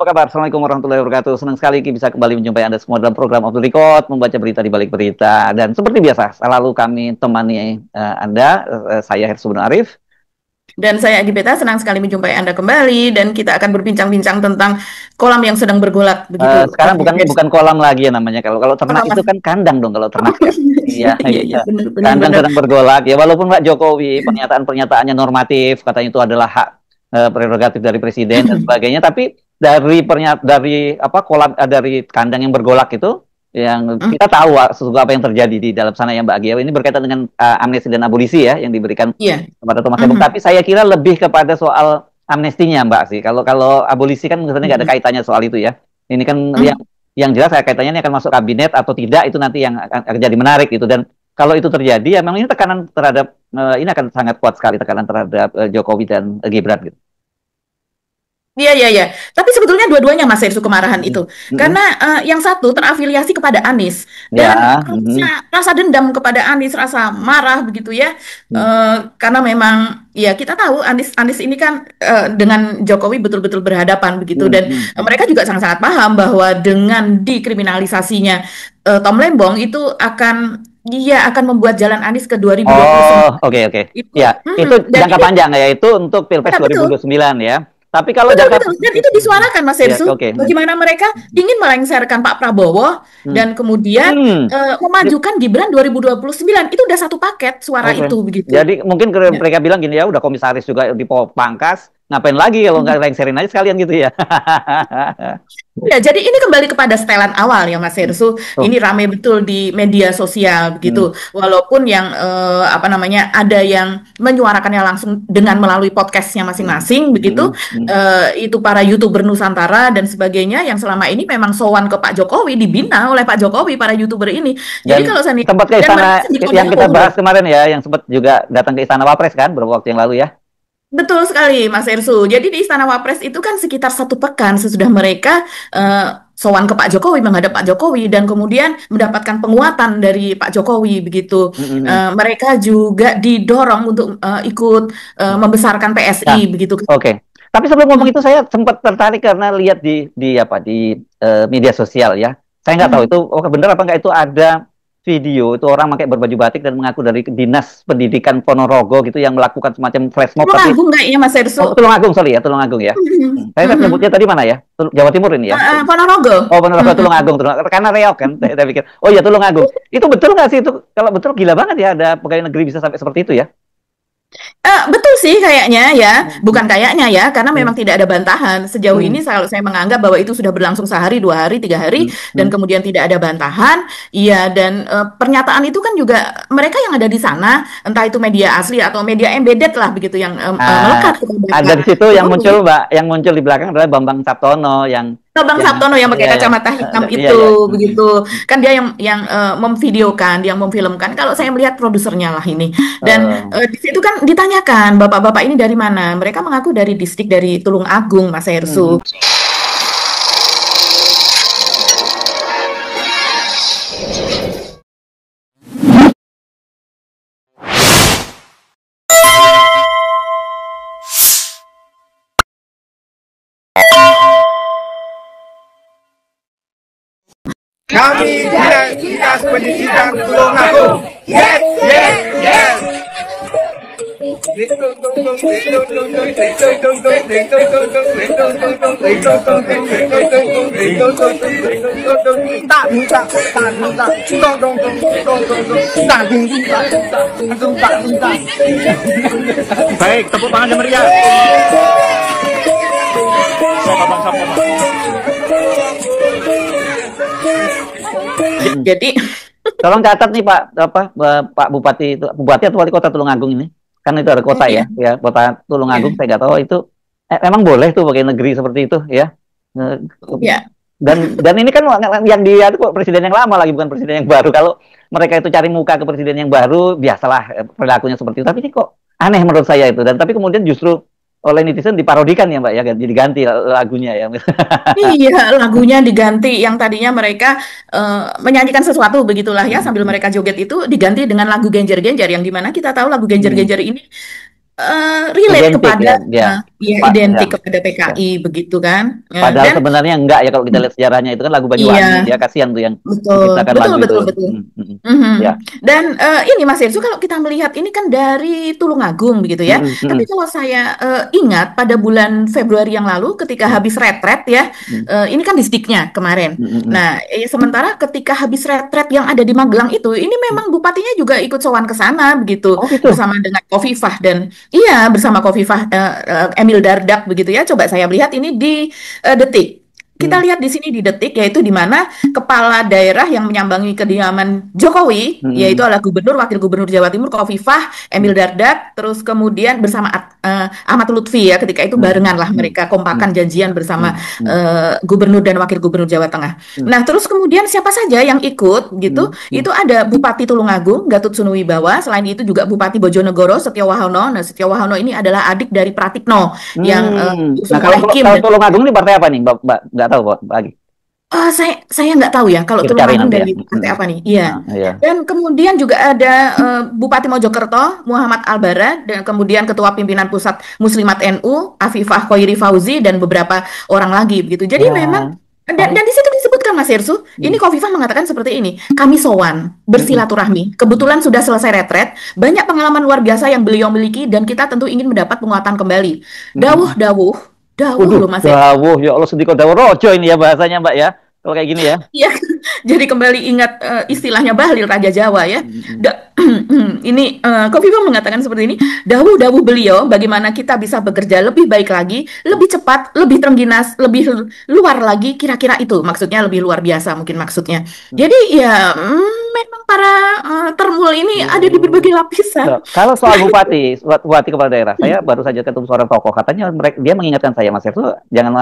Apa kabar? Assalamualaikum warahmatullahi wabarakatuh. Senang sekali bisa kembali menjumpai Anda semua dalam program Off the Record, membaca berita di balik berita. Dan seperti biasa, selalu kami temani Anda, saya Hersubun Arif. Dan saya Agi Beta, senang sekali menjumpai Anda kembali dan kita akan berbincang-bincang tentang kolam yang sedang bergolak begitu. Sekarang bukan kolam lagi ya namanya. Kalau ternak itu Kolam. kan kandang dong kalau ternak ya. Iya, Iya, iya, iya. benar, benar, Kandang benar. sedang bergolak. Ya walaupun Pak Jokowi pernyataan-pernyataannya normatif, katanya itu adalah hak prerogatif dari presiden dan sebagainya, tapi dari dari kandang yang bergolak itu yang kita tahu sesungguhnya apa yang terjadi di dalam sana ya Mbak Agia. Ini berkaitan dengan amnesti dan abolisi ya yang diberikan Iya. kepada Thomas Lembong. Tapi saya kira lebih kepada soal amnestinya Mbak sih. Kalau kalau abolisi kan sebenarnya nggak ada kaitannya soal itu ya. Ini kan yang jelas kaitannya ini akan masuk kabinet atau tidak itu nanti yang akan jadi menarik gitu. Dan kalau itu terjadi ya memang ini tekanan terhadap ini akan sangat kuat sekali tekanan terhadap Jokowi dan Gibran gitu. Iya, iya, iya. Tapi sebetulnya dua-duanya Mas Hersu kemarahan itu. Mm-mm. Karena yang satu terafiliasi kepada Anies. Dan Ya, rasa dendam kepada Anies, rasa marah begitu ya. Karena memang, ya kita tahu Anies ini kan dengan Jokowi betul-betul berhadapan begitu. Dan mereka juga sangat-sangat paham bahwa dengan dikriminalisasinya Tom Lembong itu dia akan membuat jalan Anies ke 2029. Oh, oke, oke. Itu, Ya, itu dan jangka itu, panjang ya, itu untuk Pilpres ya betul. 2029 ya. Tapi kalau Betul, jangka betul. Dan itu disuarakan, Mas ya, Hersu. oke. Bagaimana mereka ingin melengsarkan Pak Prabowo Hmm. dan kemudian Hmm. memajukan Gibran 2029. Itu udah satu paket suara Oke. itu, begitu. Jadi mungkin Ya. mereka bilang gini ya, udah komisaris juga dipangkas, ngapain lagi kalau nggak lengserin aja sekalian gitu ya. Ya, jadi ini kembali kepada setelan awal ya Mas Hersu. Oh. Ini ramai betul di media sosial begitu. Walaupun yang ada yang menyuarakannya langsung dengan melalui podcastnya masing-masing begitu. Itu para YouTuber Nusantara dan sebagainya yang selama ini memang sowan ke Pak Jokowi, dibina oleh Pak Jokowi para YouTuber ini. Jadi Dan kalau saya sempat ke dan istana mereka jadi yang kita komodo. bahas kemarin ya, yang sempat juga datang ke istana Wapres kan beberapa waktu yang lalu ya. Betul sekali, Mas Ersu. Jadi di Istana Wapres itu kan sekitar 1 pekan sesudah mereka sowan ke Pak Jokowi, menghadap Pak Jokowi, dan kemudian mendapatkan penguatan dari Pak Jokowi begitu. Mereka juga didorong untuk ikut membesarkan Nah, PSI begitu. oke. Tapi sebelum ngomong itu saya sempat tertarik karena lihat di media sosial ya. Saya nggak tahu itu benar apa nggak itu ada video itu orang pakai berbaju batik dan mengaku dari Dinas Pendidikan Ponorogo gitu yang melakukan semacam flash mob tapi Tulungagung kayaknya Mas Ersu. Tulungagung sorry ya Tulungagung ya. Saya nyebutnya tadi mana ya? Jawa Timur ini ya. Ponorogo. Oh Ponorogo Tulungagung karena reok kan. Saya pikir oh iya Tulungagung. Itu betul nggak sih itu? Kalau betul gila banget ya ada pegawai negeri bisa sampai seperti itu ya. Betul sih kayaknya ya, bukan kayaknya ya, karena memang tidak ada bantahan. Sejauh ini kalau saya menganggap bahwa itu sudah berlangsung sehari, 2 hari, 3 hari, dan kemudian tidak ada bantahan. Iya, dan pernyataan itu kan juga mereka yang ada di sana, entah itu media asli atau media embedded lah begitu yang melekat kepada Ada di situ yang Jokowi. muncul Mbak, yang muncul di belakang adalah Bambang Sabtono yang Bang Sabtono yang pakai iya, kacamata hitam iya, itu iya. begitu kan dia yang memvideokan, yang memfilmkan. Kalau saya melihat produsernya lah ini dan di situ kan ditanyakan bapak-bapak ini dari mana, mereka mengaku dari distrik dari Tulungagung Mas Hersu. Kami Dinas Pendidikan Tulungagung. Yes, yes, yes. Baik, tepuk tangan yang meriah. Jadi Tolong catat nih Pak Bupati itu Bupati atau Wali Kota Tulungagung ini. Kan itu ada kota ya, Kota Tulungagung saya nggak tahu itu memang boleh tuh pakai negeri seperti itu ya. ya. Dan ini kan yang dia itu presiden yang lama lagi bukan presiden yang baru. Kalau mereka itu cari muka ke presiden yang baru biasalah perilakunya seperti itu. Tapi ini kok aneh menurut saya itu. Dan tapi kemudian justru oleh netizen diparodikan ya Mbak ya, diganti lagunya ya. Iya, lagunya diganti yang tadinya mereka menyanyikan sesuatu begitulah ya sambil mereka joget itu diganti dengan lagu Genjer-Genjer yang dimana kita tahu lagu Genjer-Genjer ini relate Identik kepada ya, Iya, Pak, identik ya, kepada ya. PKI begitu kan. Padahal Dan sebenarnya enggak ya kalau kita lihat sejarahnya itu kan lagu Banyuwangi, iya, ya kasihan tuh yang betul, menciptakan betul, lagu itu. betul, betul. Ya. Dan ini Mas Irsu, kalau kita melihat ini kan dari Tulungagung begitu ya. Tapi kalau saya ingat pada bulan Februari yang lalu ketika habis retret ya, ini kan disdiknya kemarin. Nah, sementara ketika habis retret yang ada di Magelang itu, ini memang bupatinya juga ikut sowan ke sana begitu Oh gitu. bersama dengan Kofifah dan iya bersama Kofifah Emil Dardak begitu ya. Coba saya melihat ini di Detik. Kita lihat di sini di Detik, yaitu di mana kepala daerah yang menyambangi kediaman Jokowi, yaitu adalah Gubernur, Wakil Gubernur Jawa Timur, Kofifah, Emil Dardak, terus kemudian bersama Ahmad Lutfi ya, ketika itu barengan lah mereka kompakan janjian bersama Gubernur dan Wakil Gubernur Jawa Tengah. Nah, terus kemudian siapa saja yang ikut gitu, itu ada Bupati Tulungagung, Gatot Sunuwibawa, selain itu juga Bupati Bojonegoro, Setiowahono. Nah, Setiowahono ini adalah adik dari Pratikno yang Nah, kalau Tulungagung ini partai apa nih, Mbak? Nggak tahu kok lagi. Saya nggak tahu ya kalau Kita cari Tulungagung nanti dari ya. partai apa nih. Iya. Iya. Dan kemudian juga ada Bupati Mojokerto Muhammad Albara, dan kemudian Ketua Pimpinan Pusat Muslimat NU Afifah Khoiri Fauzi dan beberapa orang lagi begitu. Jadi memang dan di situ disebutkan Mas Irsu, ini Kofifah mengatakan seperti ini, kami sowan bersilaturahmi. Kebetulan sudah selesai retret, banyak pengalaman luar biasa yang beliau miliki dan kita tentu ingin mendapat penguatan kembali. Dawuh loh Mas Irsu. Dawuh, ya Allah, sedikit dawuh rojo ini ya bahasanya Mbak ya. Kalau kayak gini ya. Iya, jadi kembali ingat istilahnya Bahlil Raja Jawa ya. Ini Kofifah mengatakan seperti ini, dawuh beliau bagaimana kita bisa bekerja lebih baik lagi, lebih cepat, lebih terengginas, lebih luar lagi, kira-kira itu maksudnya, lebih luar biasa mungkin maksudnya. Jadi ya memang para termul ini ada di berbagai lapisan. Kalau soal bupati kepala daerah, saya baru saja ketemu seorang tokoh, katanya dia mengingatkan saya, Mas Irsu, jangan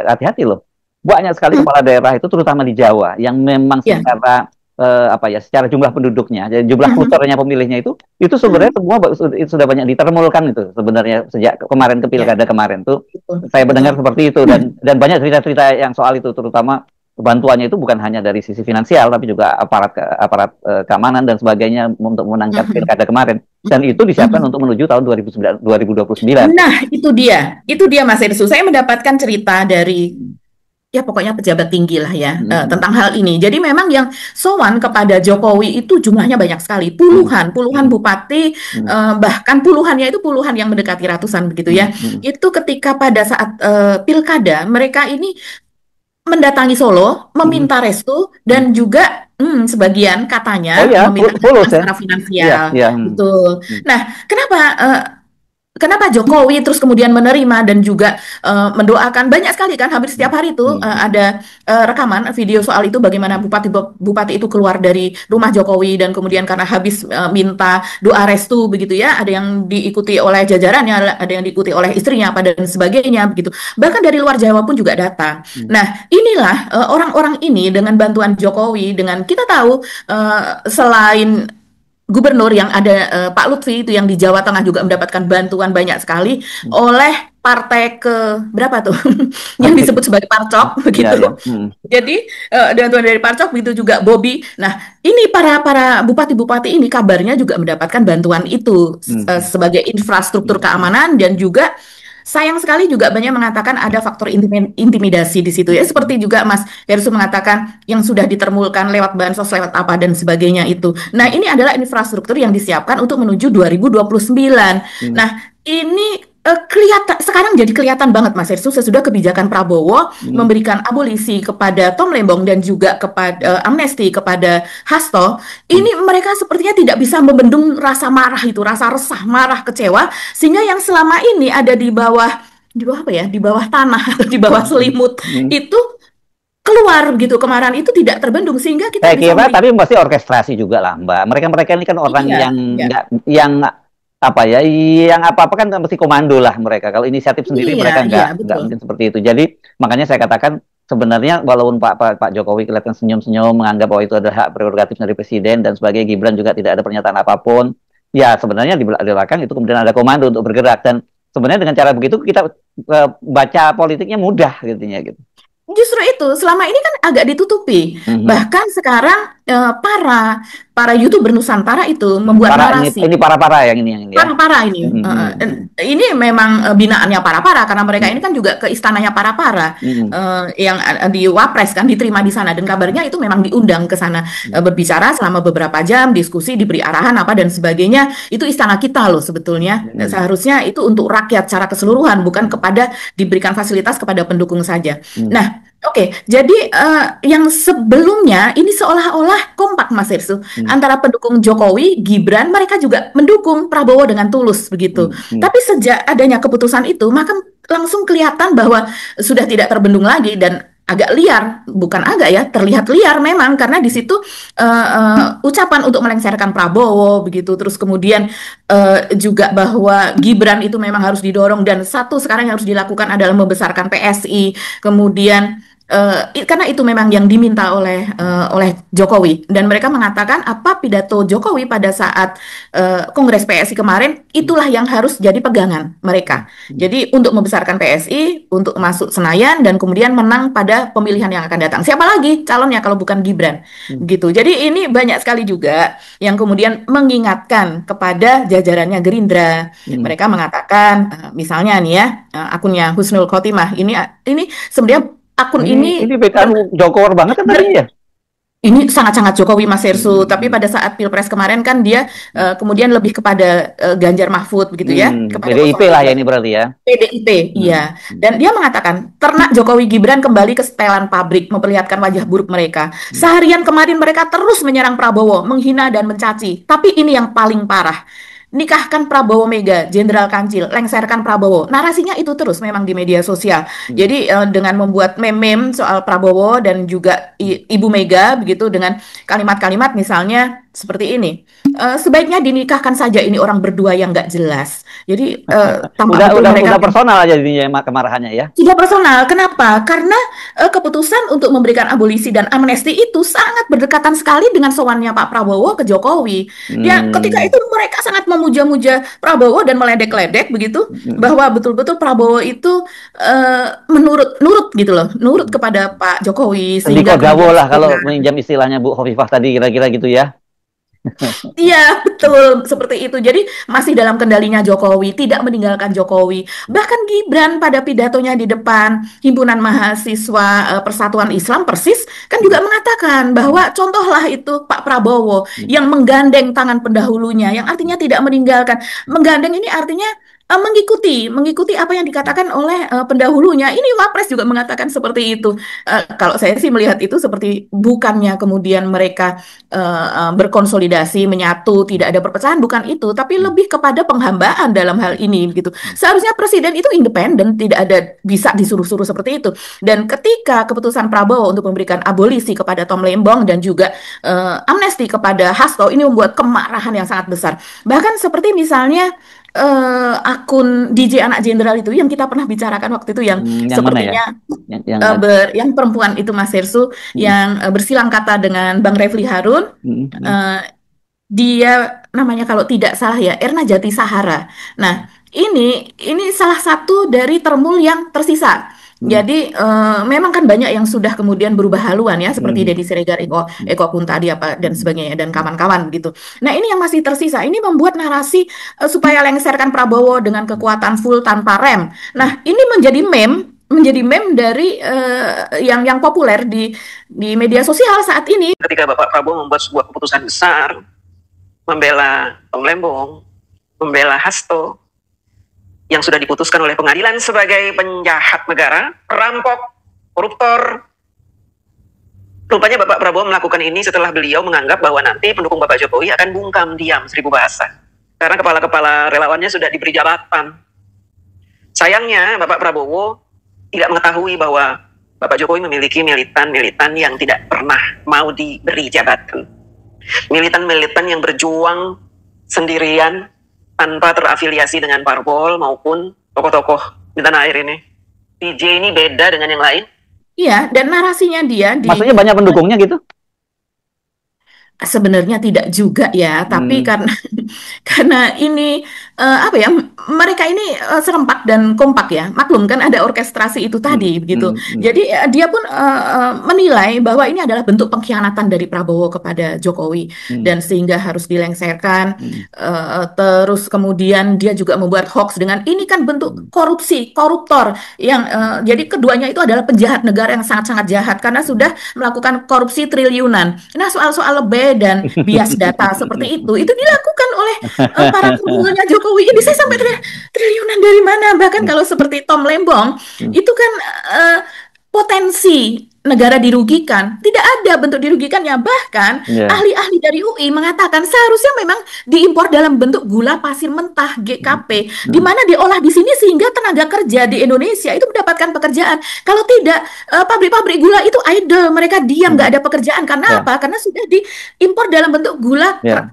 hati-hati loh. Banyak sekali kepala daerah itu terutama di Jawa yang memang secara secara jumlah penduduknya, jadi jumlah puternya pemilihnya itu sebenarnya semua itu sudah banyak ditermulkan itu sebenarnya sejak kemarin ke pilkada kemarin tuh saya mendengar seperti itu dan banyak cerita-cerita yang soal itu, terutama bantuannya itu bukan hanya dari sisi finansial tapi juga aparat keamanan dan sebagainya untuk menangkap pilkada kemarin, dan itu disiapkan untuk menuju tahun 2029. Nah, itu dia Mas Irsu. Saya mendapatkan cerita dari ya pokoknya pejabat tinggi lah ya tentang hal ini. Jadi memang yang sowan kepada Jokowi itu jumlahnya banyak sekali, puluhan bupati, bahkan puluhan yang mendekati ratusan begitu ya. Itu ketika pada saat pilkada mereka ini mendatangi Solo, meminta restu dan juga sebagian katanya meminta secara finansial. Betul. Nah, Kenapa Jokowi terus kemudian menerima dan juga mendoakan, banyak sekali kan, hampir setiap hari itu ada rekaman video soal itu, bagaimana bupati itu keluar dari rumah Jokowi dan kemudian karena habis minta doa restu begitu ya, ada yang diikuti oleh jajarannya, ada yang diikuti oleh istrinya dan sebagainya begitu. Bahkan dari luar Jawa pun juga datang. Nah, inilah orang-orang ini dengan bantuan Jokowi, dengan kita tahu selain Gubernur yang ada Pak Lutfi itu yang di Jawa Tengah juga mendapatkan bantuan banyak sekali oleh partai ke berapa tuh yang disebut sebagai Parcok begitu. Jadi bantuan dari Parcok begitu juga Bobi. Nah, ini para bupati-bupati ini kabarnya juga mendapatkan bantuan itu sebagai infrastruktur keamanan, dan juga sayang sekali juga banyak mengatakan ada faktor intimidasi di situ ya, seperti juga Mas Hersum mengatakan yang sudah ditermulkan lewat bansos, lewat apa dan sebagainya itu. Nah, ini adalah infrastruktur yang disiapkan untuk menuju 2029. Nah, ini sekarang jadi kelihatan banget Mas Hersum, sesudah kebijakan Prabowo memberikan abolisi kepada Tom Lembong dan juga kepada amnesti kepada Hasto, ini mereka sepertinya tidak bisa membendung rasa marah itu, rasa resah, marah, kecewa, sehingga yang selama ini ada di bawah apa ya, di bawah tanah atau di bawah selimut itu keluar gitu kemarin, itu tidak terbendung, sehingga kita saya kira tapi pasti orkestrasi juga lah Mbak. Mereka ini kan orang yang yang apa-apa kan mesti komando lah mereka. Kalau inisiatif sendiri mereka nggak mungkin seperti itu. Jadi makanya saya katakan sebenarnya walaupun Pak Jokowi kelihatan senyum-senyum menganggap bahwa itu adalah hak prerogatif dari presiden dan sebagainya, Gibran juga tidak ada pernyataan apapun. Ya sebenarnya di belakang itu kemudian ada komando untuk bergerak, dan sebenarnya dengan cara begitu kita baca politiknya mudah gitu. Justru itu selama ini kan agak ditutupi. Bahkan sekarang para YouTuber Nusantara itu membuat narasi. Ini para yang ini ya. Para ini. Ini memang binaannya para karena mereka ini kan juga ke istananya para yang di Wapres kan diterima di sana, dan kabarnya itu memang diundang ke sana berbicara selama beberapa jam, diskusi, diberi arahan apa dan sebagainya. Itu istana kita loh sebetulnya. Seharusnya itu untuk rakyat secara keseluruhan, bukan kepada diberikan fasilitas kepada pendukung saja. Nah, oke, jadi yang sebelumnya ini seolah-olah kompak Mas Hersu antara pendukung Jokowi, Gibran, mereka juga mendukung Prabowo dengan tulus begitu. Tapi sejak adanya keputusan itu, maka langsung kelihatan bahwa sudah tidak terbendung lagi dan agak liar, bukan agak ya, terlihat liar memang karena di situ ucapan untuk melengsarkan Prabowo begitu, terus kemudian juga bahwa Gibran itu memang harus didorong dan satu sekarang yang harus dilakukan adalah membesarkan PSI, kemudian karena itu memang yang diminta oleh Jokowi, dan mereka mengatakan apa pidato Jokowi pada saat Kongres PSI kemarin itulah yang harus jadi pegangan mereka. Jadi untuk membesarkan PSI, untuk masuk Senayan dan kemudian menang pada pemilihan yang akan datang. Siapa lagi calonnya kalau bukan Gibran? Gitu. Jadi ini banyak sekali juga yang kemudian mengingatkan kepada jajarannya Gerindra. Mereka mengatakan misalnya nih ya, akunnya Husnul Khotimah ini sebenarnya akun ini Jokowi banget kan tadi ya? Ini sangat-sangat Jokowi Mas Hersu, tapi pada saat Pilpres kemarin kan dia kemudian lebih kepada Ganjar Mahfud begitu ya. PDIP lah ya ini berarti ya. PDIP, iya. Dan dia mengatakan ternak Jokowi Gibran kembali ke setelan pabrik, memperlihatkan wajah buruk mereka. Seharian kemarin mereka terus menyerang Prabowo, menghina dan mencaci. Tapi ini yang paling parah. Nikahkan Prabowo Mega, Jenderal Kancil, lengserkan Prabowo. Narasinya itu terus memang di media sosial. Jadi dengan membuat meme soal Prabowo dan juga Ibu Mega begitu dengan kalimat-kalimat misalnya seperti ini. Sebaiknya dinikahkan saja ini orang berdua yang nggak jelas. Jadi udah personal aja jadinya kemarahannya ya. Sudah personal. Kenapa? Karena keputusan untuk memberikan abolisi dan amnesti itu sangat berdekatan sekali dengan sowannya Pak Prabowo ke Jokowi. Ya, ketika itu mereka sangat memuja-muja Prabowo dan meledek-ledek begitu bahwa betul-betul Prabowo itu nurut gitu loh, nurut kepada Pak Jokowi. Sehingga gawo lah kalau meminjam istilahnya Bu Hovifah tadi kira-kira gitu ya. Iya, betul seperti itu. Jadi masih dalam kendalinya Jokowi, tidak meninggalkan Jokowi. Bahkan Gibran pada pidatonya di depan Himpunan Mahasiswa Persatuan Islam Persis kan juga mengatakan bahwa contohlah itu Pak Prabowo yang menggandeng tangan pendahulunya, yang artinya tidak meninggalkan. Menggandeng ini artinya mengikuti apa yang dikatakan oleh pendahulunya. Ini Wapres juga mengatakan seperti itu. Kalau saya sih melihat itu seperti bukannya kemudian mereka berkonsolidasi, menyatu, tidak ada perpecahan, bukan itu, tapi lebih kepada penghambaan dalam hal ini gitu. Seharusnya presiden itu independen, tidak ada bisa disuruh-suruh seperti itu. Dan ketika keputusan Prabowo untuk memberikan abolisi kepada Tom Lembong dan juga amnesti kepada Hasto, ini membuat kemarahan yang sangat besar. Bahkan seperti misalnya akun DJ Anak Jenderal itu yang kita pernah bicarakan waktu itu yang sepertinya yang perempuan itu Mas Hersu yang bersilang kata dengan Bang Refli Harun, dia namanya kalau tidak salah ya Erna Jati Sahara. Nah ini salah satu dari termul yang tersisa. Jadi memang kan banyak yang sudah kemudian berubah haluan ya, seperti Deddy Siregar, Eko Kuntadi apa dan sebagainya dan kawan-kawan gitu. Nah ini yang masih tersisa, ini membuat narasi supaya lengserkan Prabowo dengan kekuatan full tanpa rem. Nah ini menjadi meme dari yang populer di media sosial saat ini. Ketika Bapak Prabowo membuat sebuah keputusan besar, membela Tom Lembong, membela Hasto, yang sudah diputuskan oleh pengadilan sebagai penjahat negara, perampok, koruptor. Rupanya Bapak Prabowo melakukan ini setelah beliau menganggap bahwa nanti pendukung Bapak Jokowi akan bungkam diam 1000 bahasa. Karena kepala-kepala relawannya sudah diberi jabatan. Sayangnya Bapak Prabowo tidak mengetahui bahwa Bapak Jokowi memiliki militan-militan yang tidak pernah mau diberi jabatan. Militan-militan yang berjuang sendirian, tanpa terafiliasi dengan parpol maupun tokoh-tokoh di tanah air ini. DJ ini beda dengan yang lain. Iya, dan narasinya dia maksudnya banyak pendukungnya gitu? Sebenarnya tidak juga ya, tapi Hmm, karena ini apa ya, mereka ini serempak dan kompak ya. Maklum kan ada orkestrasi itu hmm, tadi begitu. hmm, hmm, Jadi dia pun menilai bahwa ini adalah bentuk pengkhianatan dari Prabowo kepada Jokowi hmm, dan sehingga harus dilengsarkan. hmm, Terus kemudian dia juga membuat hoax dengan ini kan bentuk hmm, korupsi, koruptor yang jadi keduanya itu adalah penjahat negara yang sangat-sangat jahat karena sudah melakukan korupsi triliunan. Nah, soal-soal lebih dan bias data seperti itu dilakukan oleh para kubunya Jokowi ini. Saya sampai triliunan dari mana? Bahkan hmm, kalau seperti Tom Lembong hmm. itu kan eh, potensi negara dirugikan, tidak ada bentuk dirugikannya. Bahkan Ya. ahli-ahli dari UI mengatakan seharusnya memang diimpor dalam bentuk gula pasir mentah Hmm, GKP, di hmm, mana diolah di sini sehingga tenaga kerja di Indonesia itu mendapatkan pekerjaan. Kalau tidak, pabrik-pabrik gula itu idle, mereka diam, hmm. nggak ada pekerjaan. Karena Ya, apa? Karena sudah diimpor dalam bentuk gula ya,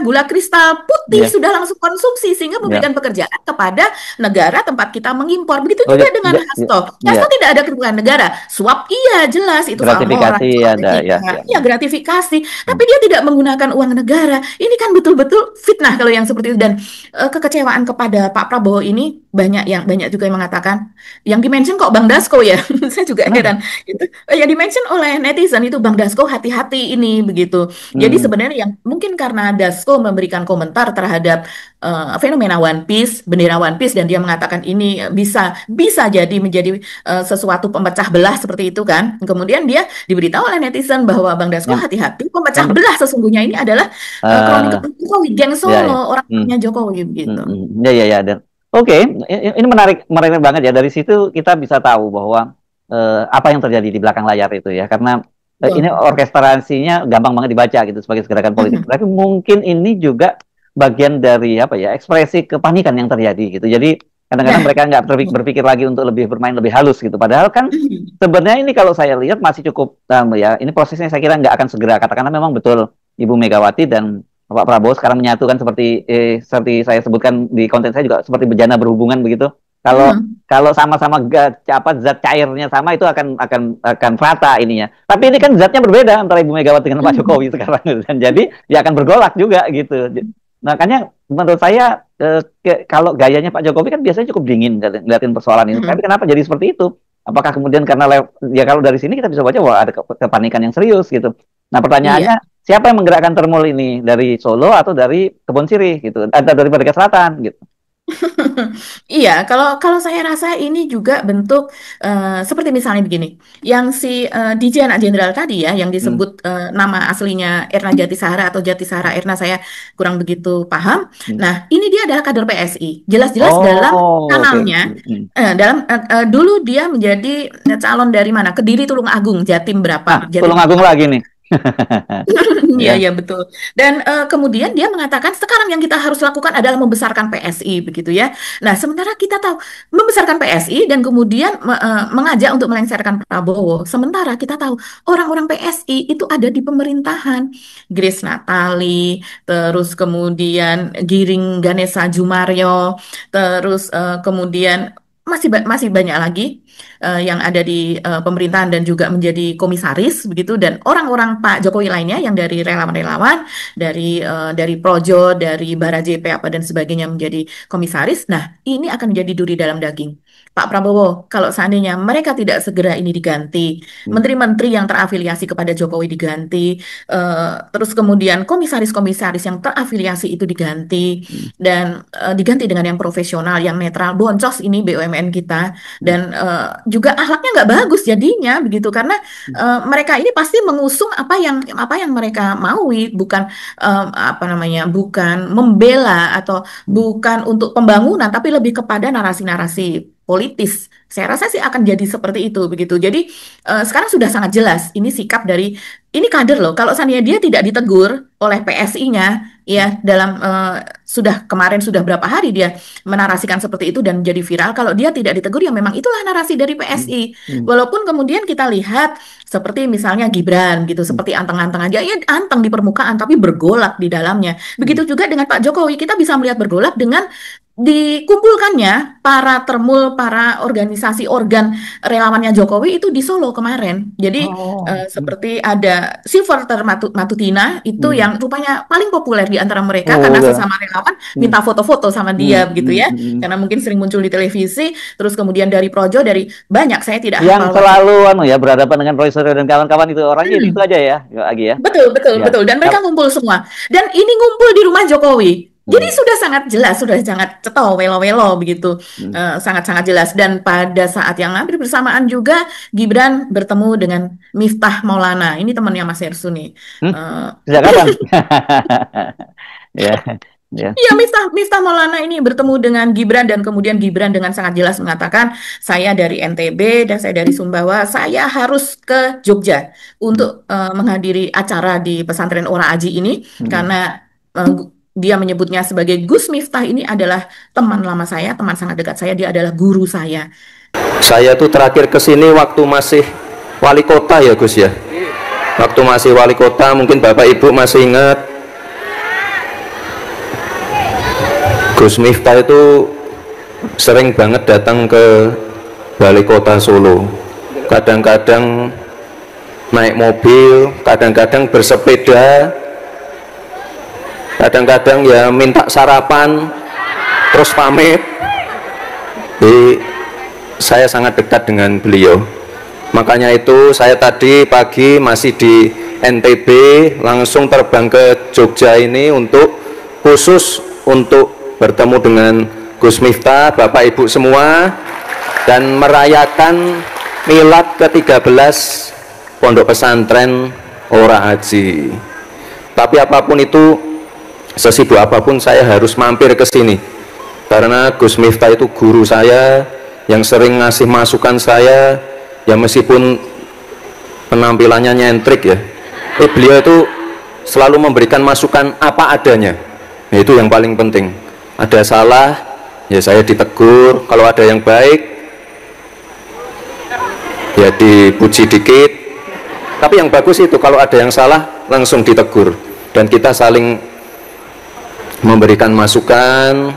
gula kristal putih, ya, sudah langsung konsumsi sehingga ya. memberikan pekerjaan kepada negara tempat kita mengimpor. Begitu Oh, juga dengan Hasto. ya. Hasto tidak ada kerugian negara. Suap iya jelas itu soal moral, Gratifikasi soal ada, ya, etika. ya. Ya gratifikasi. Hmm, Tapi dia tidak menggunakan uang negara. Ini kan betul-betul fitnah kalau yang seperti itu dan kekecewaan kepada Pak Prabowo ini banyak juga yang mengatakan yang dimention kok Bang Dasko ya. Saya juga Kenapa? heran. Itu yang dimention oleh netizen itu Bang Dasko hati-hati ini begitu. Jadi Hmm, sebenarnya yang mungkin karena Dasko memberikan komentar terhadap fenomena One Piece, bendera One Piece dan dia mengatakan ini bisa bisa jadi menjadi sesuatu pemecah belah seperti itu kan. Kemudian dia diberitahu oleh netizen bahwa Bang Dasko yang hati-hati pemecah yang belah sesungguhnya ini adalah kronik eh Jokowi, geng ya, ya. Solo, Hmm, orang-orangnya Jokowi begitu. Ya, ya, ya. Dan oke, ini menarik, menarik banget ya. Dari situ kita bisa tahu bahwa apa yang terjadi di belakang layar itu ya. Karena ini Betul. orkestrasinya gampang banget dibaca gitu sebagai gerakan politik. Tapi mungkin ini juga bagian dari apa ya, ekspresi kepanikan yang terjadi gitu. Jadi kadang-kadang Nah, mereka nggak berpikir lagi untuk lebih bermain lebih halus gitu. Padahal kan sebenarnya ini kalau saya lihat masih cukup ya. Ini prosesnya saya kira nggak akan segera. Katakanlah memang betul Ibu Megawati dan Pak Prabowo sekarang menyatukan seperti saya sebutkan di konten saya juga seperti bejana berhubungan begitu. Kalau kalau sama-sama zat cairnya sama itu akan rata ininya. Tapi ini kan zatnya berbeda antara Ibu Megawati dengan Pak Jokowi sekarang dan jadi ya akan bergolak juga gitu. Makanya menurut saya kalau gayanya Pak Jokowi kan biasanya cukup dingin ngeliatin persoalan ini. Tapi kenapa jadi seperti itu? Apakah kemudian karena ya kalau dari sini kita bisa baca bahwa ada kepanikan yang serius gitu. Nah iya. pertanyaannya siapa yang menggerakkan termul ini dari Solo atau dari Kebon Sirih gitu atau dari Merdeka Selatan gitu. Iya, kalau kalau saya rasa ini juga bentuk seperti misalnya begini, yang si DJ anak jenderal tadi ya, yang Hmm. disebut nama aslinya Erna Jatisahara atau Jatisahara Erna, saya kurang begitu paham. Hmm. Nah, ini dia adalah kader PSI. Jelas-jelas dalam Oh, oke. kanalnya, dulu dia menjadi calon dari mana? Kediri Tulung Agung, Jatim Nah, berapa? Jatim Tulungagung lagi nih. Iya, Ya. iya betul. Dan kemudian dia mengatakan sekarang yang kita harus lakukan adalah membesarkan PSI begitu ya. Nah, sementara kita tahu membesarkan PSI dan kemudian mengajak untuk melengsarkan Prabowo. Sementara kita tahu orang-orang PSI itu ada di pemerintahan. Grace Natali, terus kemudian Giring Ganesa Jumaryo, terus kemudian masih banyak lagi yang ada di pemerintahan dan juga menjadi komisaris begitu dan orang-orang Pak Jokowi lainnya yang dari relawan-relawan dari Projo, dari Barajepe apa dan sebagainya menjadi komisaris. Nah, ini akan menjadi duri dalam daging. Pak Prabowo, kalau seandainya mereka tidak segera ini diganti, menteri-menteri yang terafiliasi kepada Jokowi diganti, terus kemudian komisaris-komisaris yang terafiliasi itu diganti dan diganti dengan yang profesional, yang netral, boncos ini BUMN kita dan juga akhlaknya nggak bagus jadinya begitu karena mereka ini pasti mengusung apa yang mereka maui bukan apa namanya bukan membela atau bukan untuk pembangunan tapi lebih kepada narasi-narasi politis. Saya rasa sih akan jadi seperti itu begitu. Jadi sekarang sudah sangat jelas ini sikap dari ini kader loh. Kalau seandainya dia tidak ditegur oleh PSI-nya ya dalam kemarin sudah berapa hari dia menarasikan seperti itu dan jadi viral. Kalau dia tidak ditegur ya memang itulah narasi dari PSI. Walaupun kemudian kita lihat seperti misalnya Gibran gitu, seperti anteng-anteng aja, ya anteng di permukaan tapi bergolak di dalamnya. Begitu juga dengan Pak Jokowi, kita bisa melihat bergolak dengan dikumpulkannya para termul, para organisasi organ relawannya Jokowi itu di Solo kemarin. Jadi seperti ada Silverter Matutina itu yang rupanya paling populer di antara mereka karena sesama relawan minta foto-foto sama dia begitu ya. Karena mungkin sering muncul di televisi. Terus kemudian dari Projo, dari banyak saya tidak yang hafal selalu ya berhadapan dengan Roy Suryo dan kawan-kawan itu orangnya itu aja ya, Agi ya. Betul. Dan mereka ngumpul semua. Dan ini ngumpul di rumah Jokowi. Jadi sudah sangat jelas, sudah sangat cetol, welo-welo begitu, sangat-sangat jelas. Dan pada saat yang hampir bersamaan juga Gibran bertemu dengan Miftah Maulana. Ini temannya Mas Hersou nih. Sejak kapan? Ya. Iya, Miftah Maulana ini bertemu dengan Gibran dan kemudian Gibran dengan sangat jelas mengatakan, saya dari NTB dan saya dari Sumbawa, saya harus ke Jogja untuk menghadiri acara di pesantren Ora Aji ini karena dia menyebutnya sebagai Gus Miftah ini adalah teman lama saya, teman sangat dekat saya, dia adalah guru saya. Saya tuh terakhir ke sini waktu masih wali kota ya Gus ya. Waktu masih wali kota, mungkin Bapak Ibu masih ingat. Gus Miftah itu sering banget datang ke Balai Kota Solo. Kadang-kadang naik mobil, kadang-kadang bersepeda, kadang-kadang ya minta sarapan terus pamit. Jadi saya sangat dekat dengan beliau, makanya itu saya tadi pagi masih di NTB langsung terbang ke Jogja ini untuk khusus untuk bertemu dengan Gus Miftah, Bapak Ibu semua, dan merayakan milad ke-13 Pondok Pesantren Ora Aji. Tapi apapun itu, sesibuk apapun saya harus mampir ke sini karena Gus Miftah itu guru saya yang sering ngasih masukan saya ya, meskipun penampilannya nyentrik ya, beliau itu selalu memberikan masukan apa adanya. Nah, itu yang paling penting. Ada salah ya saya ditegur, kalau ada yang baik ya dipuji dikit, tapi yang bagus itu kalau ada yang salah langsung ditegur dan kita saling memberikan masukan,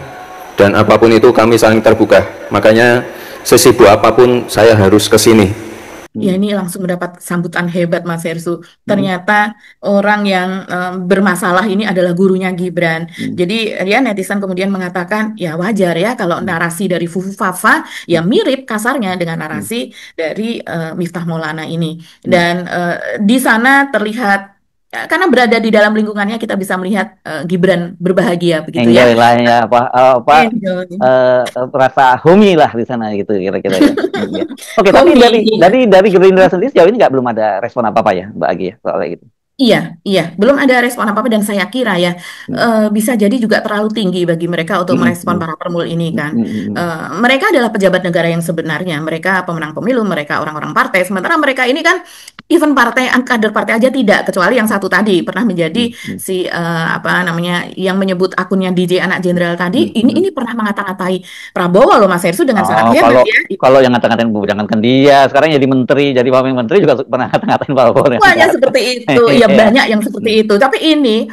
dan apapun itu kami saling terbuka. Makanya sesibuk apapun saya harus ke sini. Ya, ini langsung mendapat sambutan hebat Mas Hersou. Ternyata orang yang bermasalah ini adalah gurunya Gibran. Jadi ya netizen kemudian mengatakan ya wajar ya kalau narasi dari Fufu Fafa ya mirip kasarnya dengan narasi dari Miftah Maulana ini. Dan di sana terlihat karena berada di dalam lingkungannya kita bisa melihat Gibran berbahagia begitu ya. Enjoy lah ya, rasa homey lah di sana gitu kira-kira ya. Oke, tapi dari Gerindra sendiri sejauh ini belum ada respon apa-apa ya Mbak Agi ya soal gitu. Iya, belum ada respon apa-apa dan saya kira ya bisa jadi juga terlalu tinggi bagi mereka untuk merespon para permul ini kan. Mereka adalah pejabat negara yang sebenarnya, mereka pemenang pemilu, mereka orang-orang partai, sementara mereka ini kan even partai, kader partai aja tidak, kecuali yang satu tadi pernah menjadi si yang menyebut akunnya DJ anak jenderal tadi, ini pernah mengata-ngatai Prabowo loh Mas Hersou dengan sangat hebat ya. Kalau yang ngata-ngatain jangankan dia, sekarang jadi menteri, jadi wamen menteri juga pernah ngata-ngatain Prabowo. Banyak seperti itu. Ya banyak yang seperti itu, tapi ini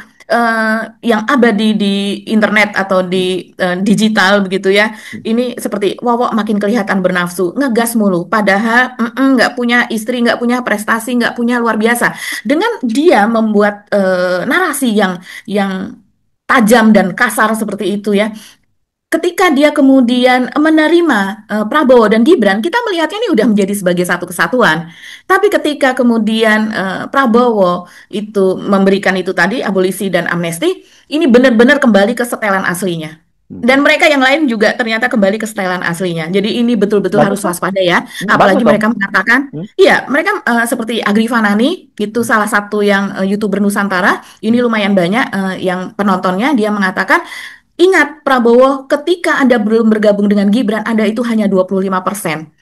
yang abadi di internet atau di digital begitu ya, ini seperti Wawok makin kelihatan bernafsu, ngegas mulu, padahal nggak punya istri, nggak punya prestasi, nggak punya luar biasa. Dengan dia membuat narasi yang tajam dan kasar seperti itu ya, ketika dia kemudian menerima Prabowo dan Gibran, kita melihatnya ini udah menjadi sebagai satu kesatuan. Tapi ketika kemudian Prabowo itu memberikan itu tadi, abolisi dan amnesti, ini benar-benar kembali ke setelan aslinya. Dan mereka yang lain juga ternyata kembali ke setelan aslinya. Jadi ini betul-betul harus waspada ya. Apalagi mereka mengatakan, iya mereka seperti Agri Fanani, itu salah satu yang YouTuber Nusantara, ini lumayan banyak yang penontonnya, dia mengatakan, ingat Prabowo ketika Anda belum bergabung dengan Gibran, Anda itu hanya 25%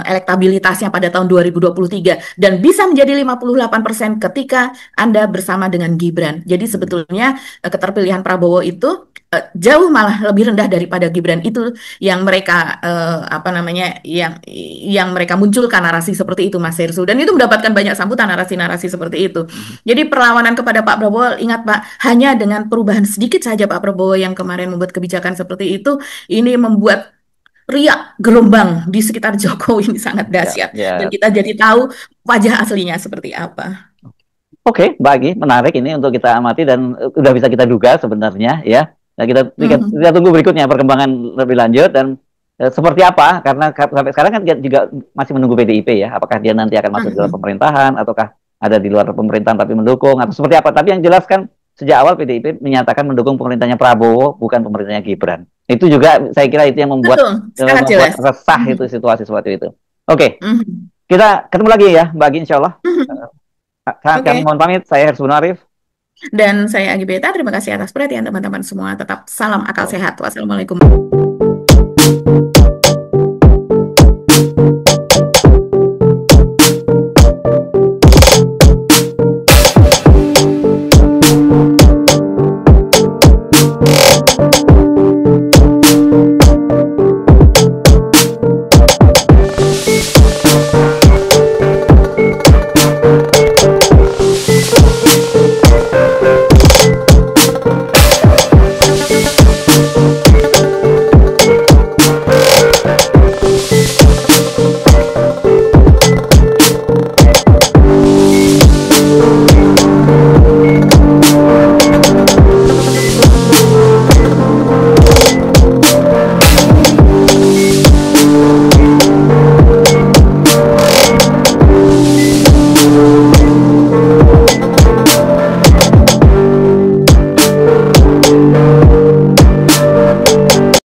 elektabilitasnya pada tahun 2023 dan bisa menjadi 58% ketika Anda bersama dengan Gibran. Jadi sebetulnya keterpilihan Prabowo itu jauh malah lebih rendah daripada Gibran. Itu yang mereka yang mereka munculkan narasi seperti itu, Mas Hersu, dan itu mendapatkan banyak sambutan narasi-narasi seperti itu. Jadi perlawanan kepada Pak Prabowo, ingat Pak, hanya dengan perubahan sedikit saja Pak Prabowo yang kemarin membuat kebijakan seperti itu, ini membuat riak gelombang di sekitar Jokowi ini sangat dahsyat, dan kita jadi tahu wajah aslinya seperti apa. Oke, baik, menarik ini untuk kita amati dan udah bisa kita duga sebenarnya ya. Nah, kita tunggu berikutnya perkembangan lebih lanjut dan seperti apa, karena sampai sekarang kan juga masih menunggu PDIP ya, apakah dia nanti akan masuk dalam pemerintahan ataukah ada di luar pemerintahan tapi mendukung atau seperti apa. Tapi yang jelas kan sejak awal PDIP menyatakan mendukung pemerintahnya Prabowo, bukan pemerintahnya Gibran. Itu juga saya kira itu yang membuat resah itu situasi seperti itu. Oke, kita ketemu lagi ya Mbak Agi, insya Allah. Kami mohon pamit, saya Hersu Arif. Dan saya Agi Beta, terima kasih atas perhatian teman-teman semua. Tetap salam akal sehat. Wassalamualaikum.